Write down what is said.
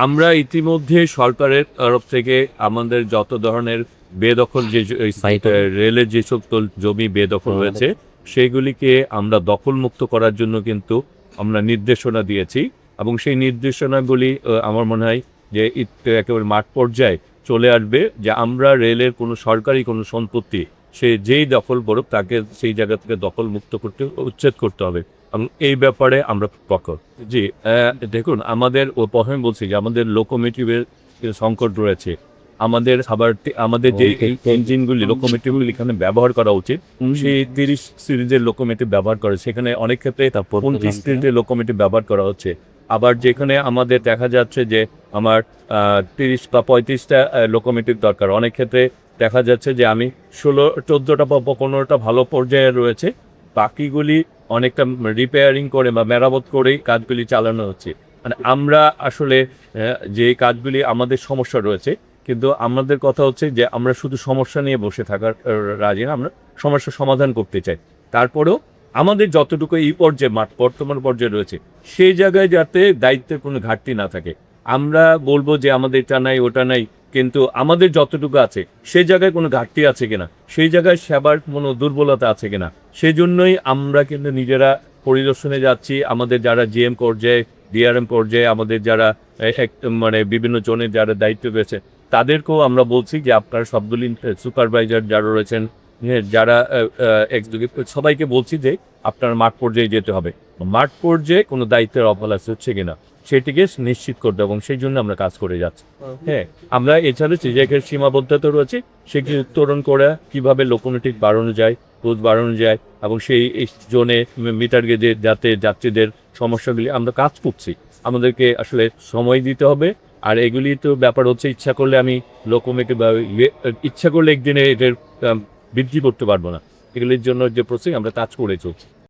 আমরা ইতিমধ্যে সরকারের তরফ থেকে আমাদের যত ধরনের বেদখল যে রেলের যেসব জমি বেদখল হয়েছে সেইগুলিকে আমরা দখলমুক্ত করার জন্য কিন্তু আমরা নির্দেশনা দিয়েছি এবং সেই নির্দেশনাগুলি আমার মনে হয় যে একেবারে মাঠ পর্যায়ে চলে আসবে যে আমরা রেলের কোনো সরকারি কোনো সম্পত্তি সে যেই দখল করুক তাকে সেই জায়গা থেকে দখলমুক্ত করতে উচ্ছেদ করতে হবে এবং এই ব্যাপারে আমরা পক্ষ। জি, দেখুন আমাদের প্রথমে বলছি যে আমাদের লোকোমোটিভের সংকট রয়েছে। আমাদের যে ইঞ্জিনগুলি লোকোমোটিভগুলি এখানে ব্যবহার করা উচিত সেই 30 সিরিজের লোকোমোটিভ ব্যবহার করে, সেখানে অনেক ক্ষেত্রে 29 সিরিজের লোকোমোটিভ ব্যবহার করা হচ্ছে। আবার যেখানে আমাদের দেখা যাচ্ছে যে আমার 30 বা 35টা লোকোমোটিভ দরকার, অনেক ক্ষেত্রে দেখা যাচ্ছে যে আমি 14টা বা 15টা ভালো পর্যায়ে রয়েছে, বাকিগুলি অনেকটা রিপেয়ারিং করে বা মেরামত করেই কাজগুলি চালানো হচ্ছে। মানে আমরা আসলে যে কাজগুলি আমাদের সমস্যা রয়েছে, কিন্তু আমাদের কথা হচ্ছে যে আমরা শুধু সমস্যা নিয়ে বসে থাকার রাজি না, আমরা সমস্যার সমাধান করতে চাই। তারপরেও আমাদের যতটুকু এই পর্যায়ে বর্তমান পর্যায়ে রয়েছে সেই জায়গায় যাতে দায়িত্বের কোনো ঘাটতি না থাকে। আমরা বলবো যে আমাদের এটা নাই ওটা নাই, কিন্তু আমাদের যতটুকু আছে সেই জায়গায় কোনো ঘাটতি আছে কিনা, সেই জায়গায় সেবার কোনো দুর্বলতা আছে কিনা, সেই জন্যই আমরা কিন্তু নিজেরা পরিদর্শনে যাচ্ছি। আমাদের যারা জিএম পর্যায়ে, ডিআরএম পর্যায়ে, আমাদের যারা মানে বিভিন্ন জনের যারা দায়িত্ব রয়েছে তাদেরকেও আমরা বলছি যে আপনারা সবগুলি সুপারভাইজার যারা রয়েছেন, যারা এক্সিকিউটিভ, সবাইকে বলছি যে আপনার মাঠ পর্যায়ে যেতে হবে, মাঠ পর্যায়ে কোনো দায়িত্বের অবহেলা হচ্ছে কিনা সেটিকে নিশ্চিত করতে, এবং সেই জন্য আমরা কাজ করে যাচ্ছি। হ্যাঁ, আমরা এছাড়া যে জায়গায় সীমাবদ্ধতা রয়েছে সেটি উত্তরণ করে কিভাবে লোকোমোটিভ বাড়ানো যায়, রোধ বাড়ানো যায়, এবং সেই জোনে মিটার গেজে যাতে যাত্রীদের সমস্যাগুলি আমরা কাজ করছি। আমাদেরকে আসলে সময় দিতে হবে। আর এগুলি তো ব্যাপার হচ্ছে ইচ্ছা করলে আমি লোকোমোটিভ ইচ্ছা করলে একদিনে এদের বৃদ্ধি করতে পারবো না। এগুলির জন্য যে প্রসেস আমরা কাজ করে চলছি।